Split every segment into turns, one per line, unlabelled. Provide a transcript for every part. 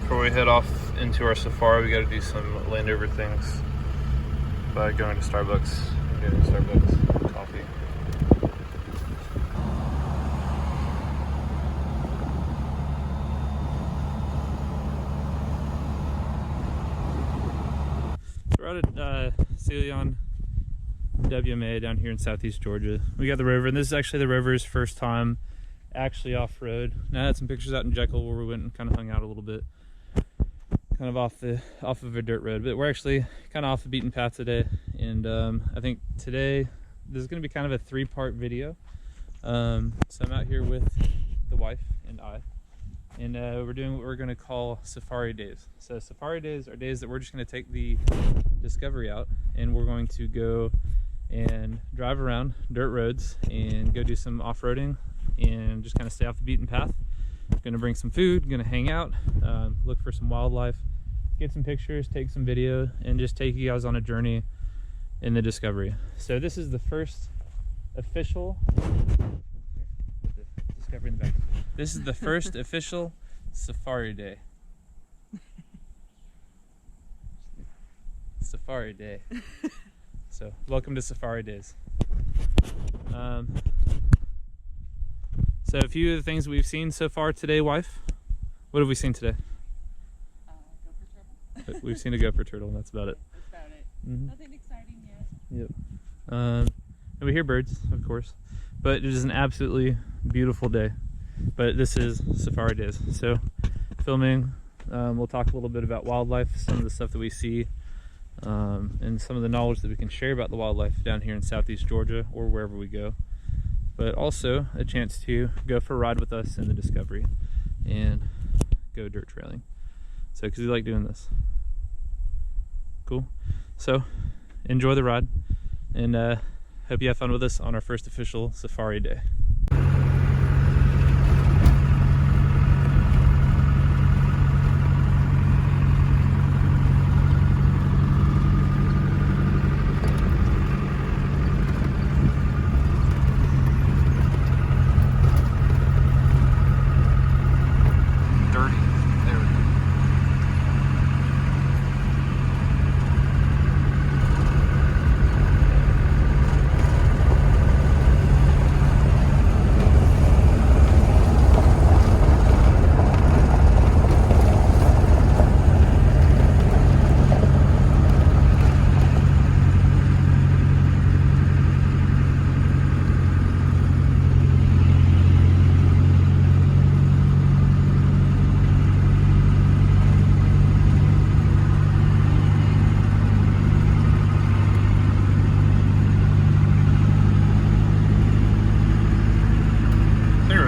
Before we head off into our safari, we got to do some Landover things by going to Starbucks and getting Starbucks coffee. We're out at Celion WMA down here in southeast Georgia. We got the river, and this is actually the river's first time actually off-road. Now I had some pictures out in Jekyll where we went and kind of hung out a little bit, kind of off of a dirt road, but we're actually kind of off the beaten path today. And I think today this is going to be kind of a three-part video. So I'm out here with the wife and I, and we're doing what we're going to call safari days. So safari days are days that we're just going to take the Discovery out, and we're going to go and drive around dirt roads and go do some off-roading and just kind of stay off the beaten path. Gonna bring some food, gonna hang out, look for some wildlife, get some pictures, take some video, and just take you guys on a journey in the Discovery. So this is the first official Discovery in the back. This is the first official safari day. Safari day. So welcome to Safari Days. So a few of the things we've seen so far today, wife. What have we seen today?
Gopher turtle.
We've seen a gopher turtle, and that's about it.
That's about it.
Mm-hmm.
Nothing exciting yet.
Yep. And we hear birds, of course, but it is an absolutely beautiful day. But this is Safari Days, so filming. We'll talk a little bit about wildlife, some of the stuff that we see, and some of the knowledge that we can share about the wildlife down here in southeast Georgia or wherever we go. But also a chance to go for a ride with us in the Discovery and go dirt trailing. So, because we like doing this. Cool. So, enjoy the ride, and hope you have fun with us on our first official safari day.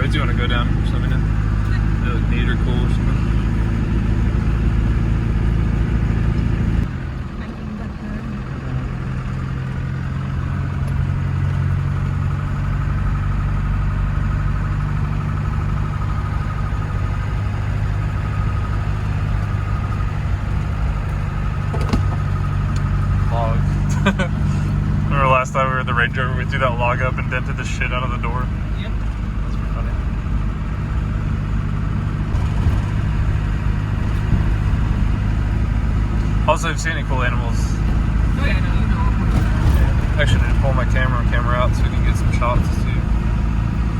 Do you want to go down or something? They look neat or cool or something? Logs. Remember last time we were at the Range Rover, we threw that log up and dented the shit out of the door?
Yep.
That's pretty funny. Also, if you see any cool animals,
Oh yeah, no, you know.
actually need to pull my camera out so we can get some shots too.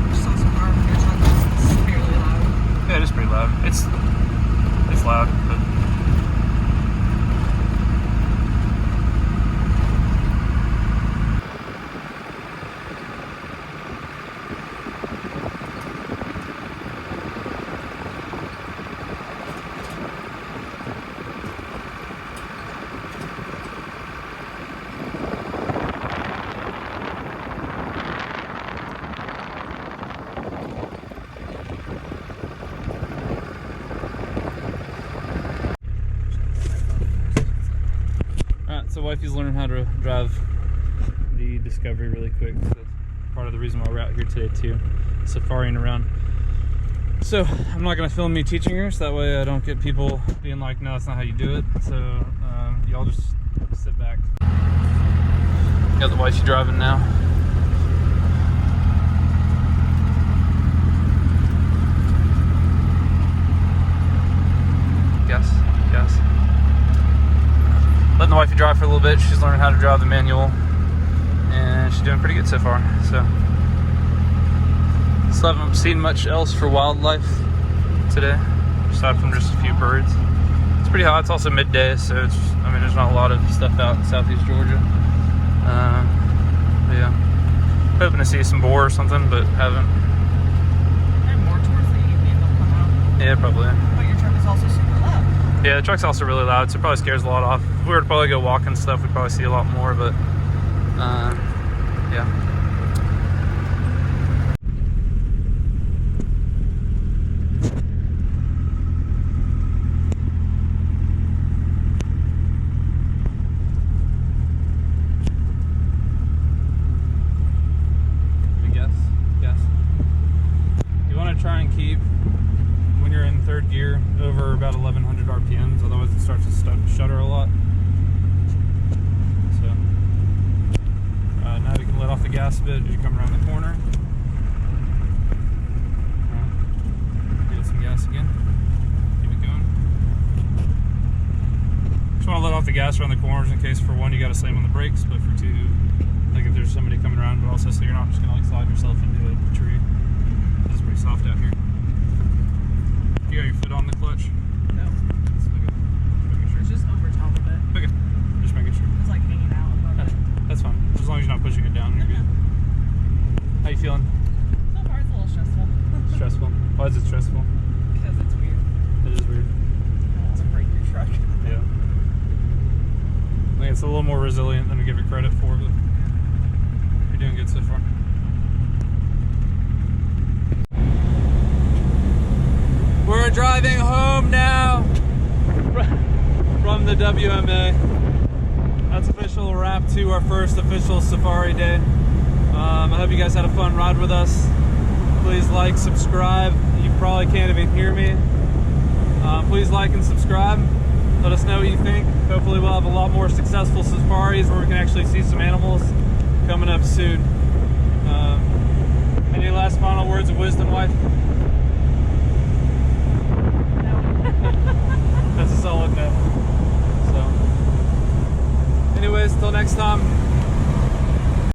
Just saw some car here talking. It's fairly loud.
Yeah, it is pretty loud. It's loud, but so wifey's learning how to drive the Discovery really quick. So that's part of the reason why we're out here today too, safaring around. So I'm not gonna film me teaching her, so that way I don't get people being like, no, that's not how you do it. So y'all just sit back. Got the wifey driving now. letting the wifey drive for a little bit. She's learning how to drive the manual, and she's doing pretty good so far. So, still haven't seen much else for wildlife today, aside from just a few birds. It's pretty hot. It's also midday, so it's, I mean, there's not a lot of stuff out in southeast Georgia. But yeah, hoping to see some boar or something, but haven't.
And more towards the evening they'll come out.
Yeah, probably.
But your truck is also super loud.
Yeah, the truck's also really loud, so it probably scares a lot off. If we were to probably go walking and stuff, we'd probably see a lot more, but yeah. Try and keep, when you're in third gear, over about 1100 RPMs, otherwise it starts to shudder a lot. So now you can let off the gas a bit as you come around the corner. Get some gas again. Keep it going. Just want to let off the gas around the corners in case, for one, you got to slam on the brakes, but for two, like if there's somebody coming around, but also so you're not just going to like slide yourself into a tree. It's pretty soft out here. You got your foot on the clutch?
No.
That's okay. Making sure.
It's just over top of it.
Okay. Just making sure.
It's like hanging out above it.
That's fine. As long as you're not pushing it down, you're good. How you feeling?
So far it's a little stressful.
Stressful? Why is it stressful?
Because it's weird.
It is weird.
I don't want to break your truck.
Yeah. I think it's a little more resilient than we give it credit for, but you're doing good so far. We're driving home now from the WMA. That's official wrap to our first official safari day. I hope you guys had a fun ride with us. Please like, subscribe. You probably can't even hear me. Please like and subscribe. Let us know what you think. Hopefully we'll have a lot more successful safaris where we can actually see some animals coming up soon. Any last final words of wisdom, wife?